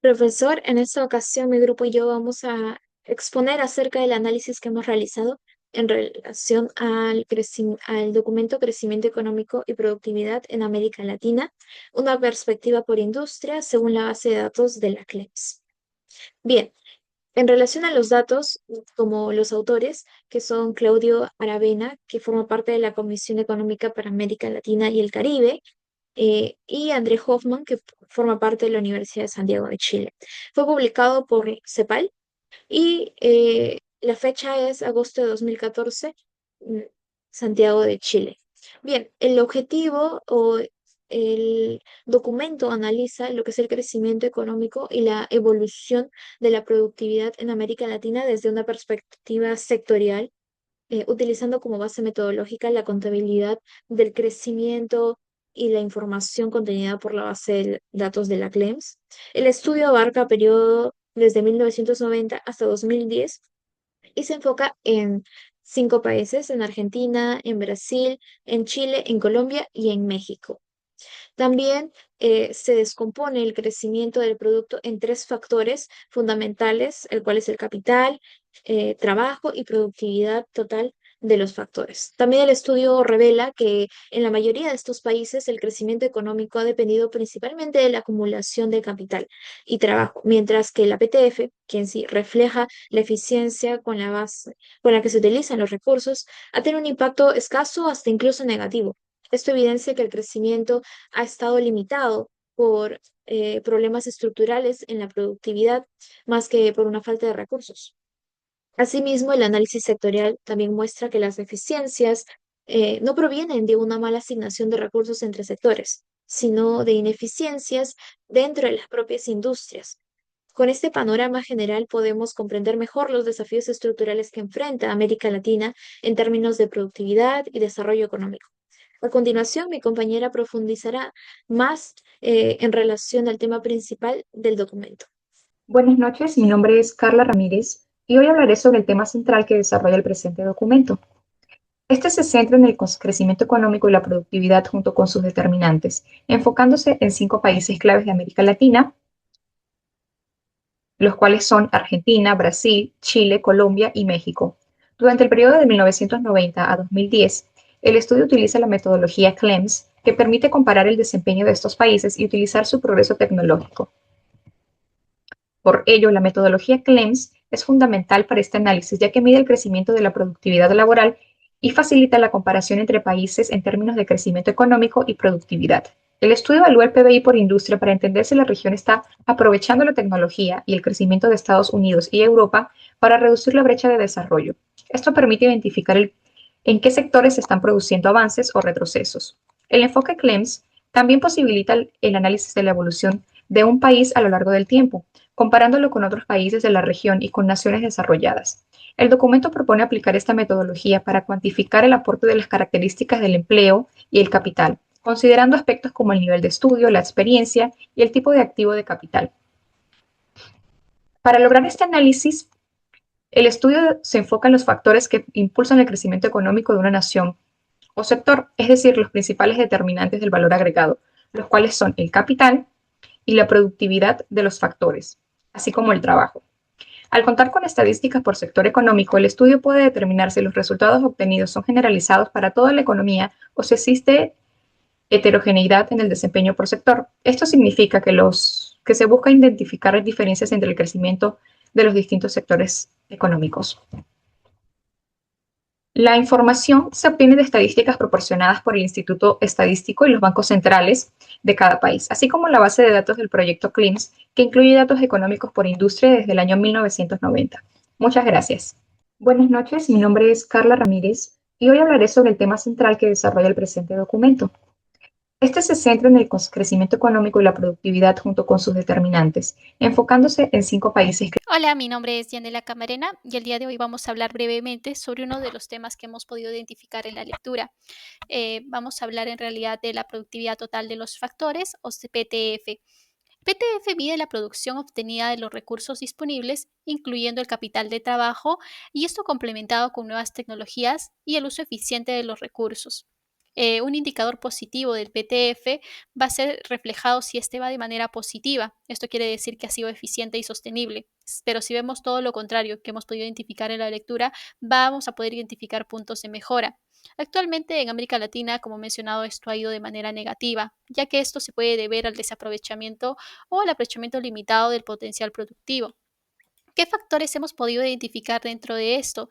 Profesor, en esta ocasión mi grupo y yo vamos a exponer acerca del análisis que hemos realizado en relación al documento Crecimiento Económico y Productividad en América Latina, una perspectiva por industria según la base de datos de la CLEPS. Bien, en relación a los datos, como los autores, que son Claudio Aravena, que forma parte de la Comisión Económica para América Latina y el Caribe, y André Hoffman, que forma parte de la Universidad de Santiago de Chile. Fue publicado por CEPAL y la fecha es agosto de 2014, mm, Santiago de Chile. Bien, el objetivo o el documento analiza lo que es el crecimiento económico y la evolución de la productividad en América Latina desde una perspectiva sectorial, utilizando como base metodológica la contabilidad del crecimiento y la información contenida por la base de datos de la CLEMS. El estudio abarca periodo desde 1990 hasta 2010 y se enfoca en 5 países: en Argentina, en Brasil, en Chile, en Colombia y en México. También se descompone el crecimiento del producto en 3 factores fundamentales, el cual es el capital, trabajo y productividad total de los factores. También el estudio revela que en la mayoría de estos países el crecimiento económico ha dependido principalmente de la acumulación de capital y trabajo, mientras que la PTF, que en sí refleja la eficiencia con la base con la que se utilizan los recursos, ha tenido un impacto escaso hasta incluso negativo. Esto evidencia que el crecimiento ha estado limitado por problemas estructurales en la productividad más que por una falta de recursos. Asimismo, el análisis sectorial también muestra que las deficiencias no provienen de una mala asignación de recursos entre sectores, sino de ineficiencias dentro de las propias industrias. Con este panorama general podemos comprender mejor los desafíos estructurales que enfrenta América Latina en términos de productividad y desarrollo económico. A continuación, mi compañera profundizará más en relación al tema principal del documento. Buenas noches, mi nombre es Carla Ramírez y hoy hablaré sobre el tema central que desarrolla el presente documento. Este se centra en el crecimiento económico y la productividad junto con sus determinantes, enfocándose en 5 países claves de América Latina, los cuales son Argentina, Brasil, Chile, Colombia y México. Durante el periodo de 1990 a 2010, el estudio utiliza la metodología CLEMS, que permite comparar el desempeño de estos países y utilizar su progreso tecnológico. Por ello, la metodología CLEMS es fundamental para este análisis, ya que mide el crecimiento de la productividad laboral y facilita la comparación entre países en términos de crecimiento económico y productividad. El estudio evalúa el PBI por industria para entender si la región está aprovechando la tecnología y el crecimiento de Estados Unidos y Europa para reducir la brecha de desarrollo. Esto permite identificar en qué sectores se están produciendo avances o retrocesos. El enfoque CLEMS también posibilita el análisis de la evolución de un país a lo largo del tiempo, comparándolo con otros países de la región y con naciones desarrolladas. El documento propone aplicar esta metodología para cuantificar el aporte de las características del empleo y el capital, considerando aspectos como el nivel de estudio, la experiencia y el tipo de activo de capital. Para lograr este análisis, el estudio se enfoca en los factores que impulsan el crecimiento económico de una nación o sector, es decir, los principales determinantes del valor agregado, los cuales son el capital y la productividad de los factores, así como el trabajo. Al contar con estadísticas por sector económico, el estudio puede determinar si los resultados obtenidos son generalizados para toda la economía o si existe heterogeneidad en el desempeño por sector. Esto significa que se busca identificar diferencias entre el crecimiento de los distintos sectores económicos. La información se obtiene de estadísticas proporcionadas por el Instituto Estadístico y los bancos centrales de cada país, así como la base de datos del proyecto CLIMS, que incluye datos económicos por industria desde el año 1990. Muchas gracias. Buenas noches, mi nombre es Carla Ramírez y hoy hablaré sobre el tema central que desarrolla el presente documento. Este se centra en el crecimiento económico y la productividad junto con sus determinantes, enfocándose en 5 países. Hola, mi nombre es Yanela Camarena y el día de hoy vamos a hablar brevemente sobre uno de los temas que hemos podido identificar en la lectura. Vamos a hablar en realidad de la productividad total de los factores o PTF. PTF mide la producción obtenida de los recursos disponibles, incluyendo el capital de trabajo, y esto complementado con nuevas tecnologías y el uso eficiente de los recursos. Un indicador positivo del PTF va a ser reflejado si este va de manera positiva. Esto quiere decir que ha sido eficiente y sostenible. Pero si vemos todo lo contrario que hemos podido identificar en la lectura, vamos a poder identificar puntos de mejora. Actualmente en América Latina, como mencionado, esto ha ido de manera negativa, ya que esto se puede deber al desaprovechamiento o al aprovechamiento limitado del potencial productivo. ¿Qué factores hemos podido identificar dentro de esto?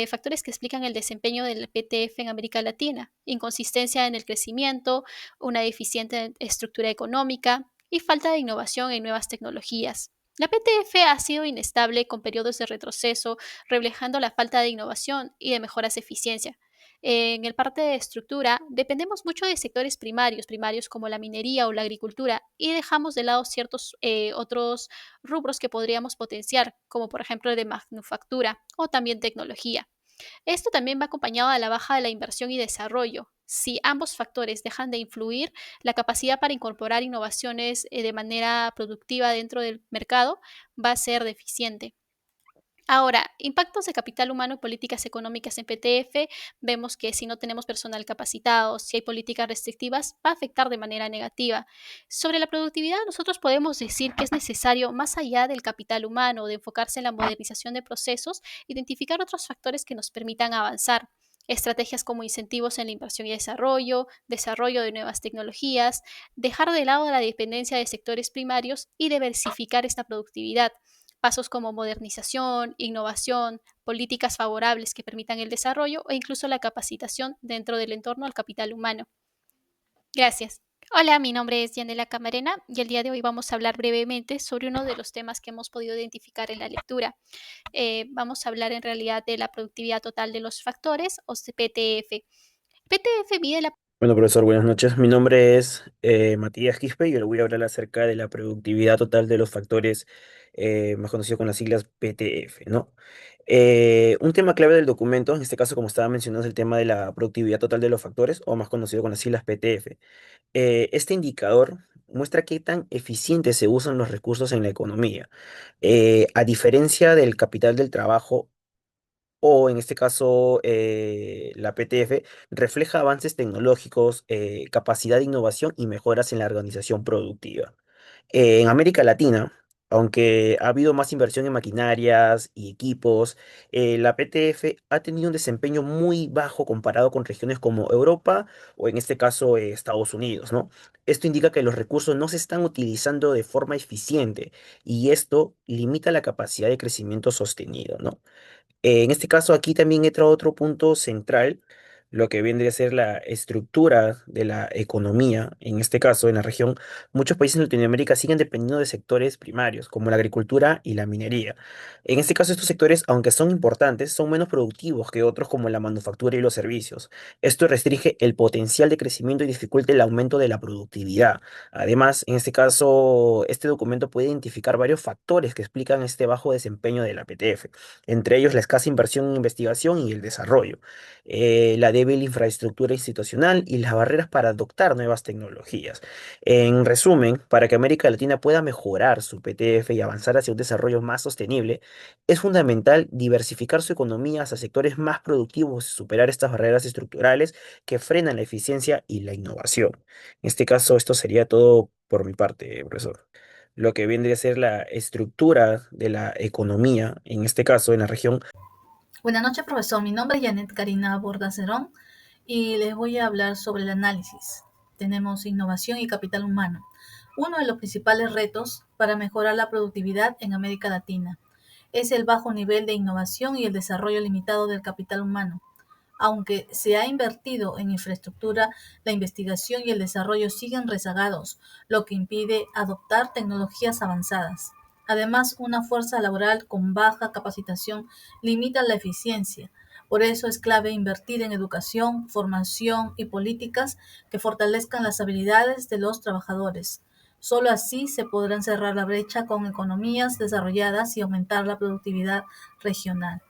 Factores que explican el desempeño del PTF en América Latina: inconsistencia en el crecimiento, una deficiente estructura económica y falta de innovación en nuevas tecnologías. La PTF ha sido inestable con periodos de retroceso, reflejando la falta de innovación y de mejoras de eficiencia. En el parte de estructura, dependemos mucho de sectores primarios como la minería o la agricultura, y dejamos de lado ciertos otros rubros que podríamos potenciar, como por ejemplo el de manufactura o también tecnología. Esto también va acompañado a la baja de la inversión y desarrollo. Si ambos factores dejan de influir, la capacidad para incorporar innovaciones de manera productiva dentro del mercado va a ser deficiente. Ahora, impactos de capital humano y políticas económicas en PTF. Vemos que si no tenemos personal capacitado, si hay políticas restrictivas, va a afectar de manera negativa. Sobre la productividad, nosotros podemos decir que es necesario, más allá del capital humano, de enfocarse en la modernización de procesos, identificar otros factores que nos permitan avanzar. Estrategias como incentivos en la inversión y desarrollo de nuevas tecnologías, dejar de lado la dependencia de sectores primarios y diversificar esta productividad. Pasos como modernización, innovación, políticas favorables que permitan el desarrollo o incluso la capacitación dentro del entorno al capital humano. Gracias. Hola, mi nombre es Yanela Camarena y el día de hoy vamos a hablar brevemente sobre uno de los temas que hemos podido identificar en la lectura. Vamos a hablar en realidad de la productividad total de los factores, o PTF. PTF mide la... Bueno, profesor, buenas noches. Mi nombre es Matías Quispe y yo le voy a hablar acerca de la productividad total de los factores, más conocido con las siglas PTF, ¿no? Un tema clave del documento, en este caso, como estaba mencionando, es el tema de la productividad total de los factores, o más conocido con las siglas PTF. Este indicador muestra qué tan eficientes se usan los recursos en la economía. A diferencia del capital del trabajo, o en este caso la PTF, refleja avances tecnológicos, capacidad de innovación y mejoras en la organización productiva. En América Latina, aunque ha habido más inversión en maquinarias y equipos, la PTF ha tenido un desempeño muy bajo comparado con regiones como Europa o en este caso Estados Unidos, ¿no? Esto indica que los recursos no se están utilizando de forma eficiente y esto limita la capacidad de crecimiento sostenido, ¿no? En este caso, aquí también entra otro punto central, lo que vendría a ser la estructura de la economía. En este caso, en la región, muchos países en Latinoamérica siguen dependiendo de sectores primarios, como la agricultura y la minería. En este caso, estos sectores, aunque son importantes, son menos productivos que otros como la manufactura y los servicios. Esto restringe el potencial de crecimiento y dificulta el aumento de la productividad. Además, en este caso, este documento puede identificar varios factores que explican este bajo desempeño de la PTF, entre ellos la escasa inversión en investigación y el desarrollo, la débil infraestructura institucional y las barreras para adoptar nuevas tecnologías. En resumen, para que América Latina pueda mejorar su PTF y avanzar hacia un desarrollo más sostenible, es fundamental diversificar su economía hacia sectores más productivos y superar estas barreras estructurales que frenan la eficiencia y la innovación. En este caso, esto sería todo por mi parte, profesor. Lo que vendría a ser la estructura de la economía, en este caso en la región. Buenas noches, profesor. Mi nombre es Janet Karina Bordacerón y les voy a hablar sobre el análisis. Tenemos innovación y capital humano. Uno de los principales retos para mejorar la productividad en América Latina es el bajo nivel de innovación y el desarrollo limitado del capital humano. Aunque se ha invertido en infraestructura, la investigación y el desarrollo siguen rezagados, lo que impide adoptar tecnologías avanzadas. Además, una fuerza laboral con baja capacitación limita la eficiencia. Por eso es clave invertir en educación, formación y políticas que fortalezcan las habilidades de los trabajadores. Solo así se podrán cerrar la brecha con economías desarrolladas y aumentar la productividad regional.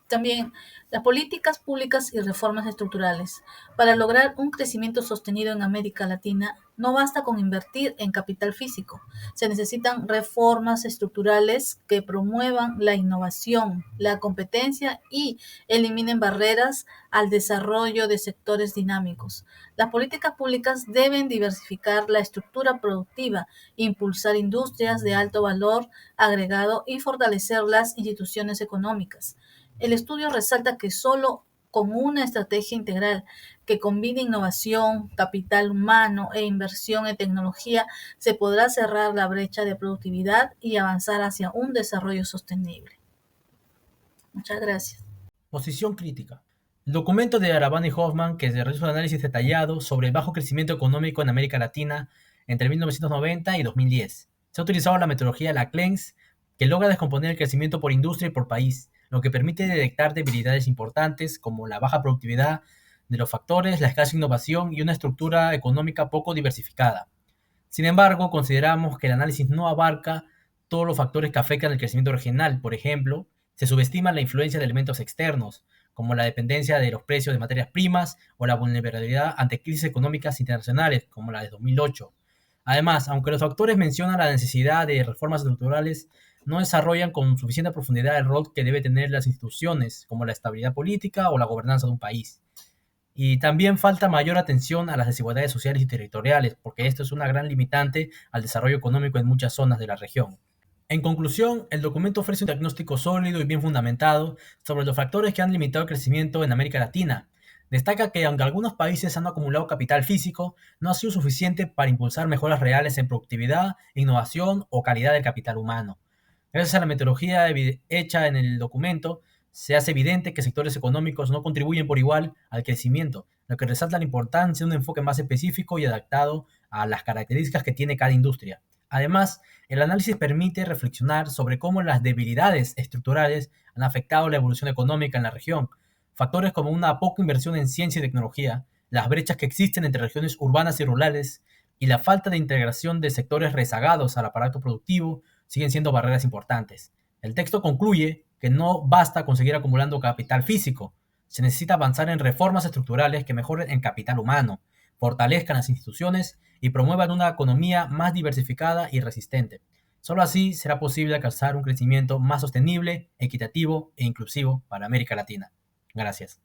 También las políticas públicas y reformas estructurales. Para lograr un crecimiento sostenido en América Latina, no basta con invertir en capital físico. Se necesitan reformas estructurales que promuevan la innovación, la competencia y eliminen barreras al desarrollo de sectores dinámicos. Las políticas públicas deben diversificar la estructura productiva, impulsar industrias de alto valor agregado y fortalecer las instituciones económicas. El estudio resalta que solo con una estrategia integral que combine innovación, capital humano e inversión en tecnología se podrá cerrar la brecha de productividad y avanzar hacia un desarrollo sostenible. Muchas gracias. Posición crítica. El documento de Arabani y Hoffman, que realiza un análisis detallado sobre el bajo crecimiento económico en América Latina entre 1990 y 2010. Se ha utilizado la metodología de la CLEMS, que logra descomponer el crecimiento por industria y por país, lo que permite detectar debilidades importantes como la baja productividad de los factores, la escasa innovación y una estructura económica poco diversificada. Sin embargo, consideramos que el análisis no abarca todos los factores que afectan el crecimiento regional. Por ejemplo, se subestima la influencia de elementos externos, como la dependencia de los precios de materias primas o la vulnerabilidad ante crisis económicas internacionales, como la de 2008. Además, aunque los factores mencionan la necesidad de reformas estructurales, no desarrollan con suficiente profundidad el rol que debe tener las instituciones, como la estabilidad política o la gobernanza de un país. Y también falta mayor atención a las desigualdades sociales y territoriales, porque esto es una gran limitante al desarrollo económico en muchas zonas de la región. En conclusión, el documento ofrece un diagnóstico sólido y bien fundamentado sobre los factores que han limitado el crecimiento en América Latina. Destaca que aunque algunos países han acumulado capital físico, no ha sido suficiente para impulsar mejoras reales en productividad, innovación o calidad del capital humano. Gracias a la metodología hecha en el documento, se hace evidente que sectores económicos no contribuyen por igual al crecimiento, lo que resalta la importancia de un enfoque más específico y adaptado a las características que tiene cada industria. Además, el análisis permite reflexionar sobre cómo las debilidades estructurales han afectado la evolución económica en la región. Factores como una poca inversión en ciencia y tecnología, las brechas que existen entre regiones urbanas y rurales y la falta de integración de sectores rezagados al aparato productivo siguen siendo barreras importantes. El texto concluye que no basta con seguir acumulando capital físico, se necesita avanzar en reformas estructurales que mejoren el capital humano, fortalezcan las instituciones y promuevan una economía más diversificada y resistente. Solo así será posible alcanzar un crecimiento más sostenible, equitativo e inclusivo para América Latina. Gracias.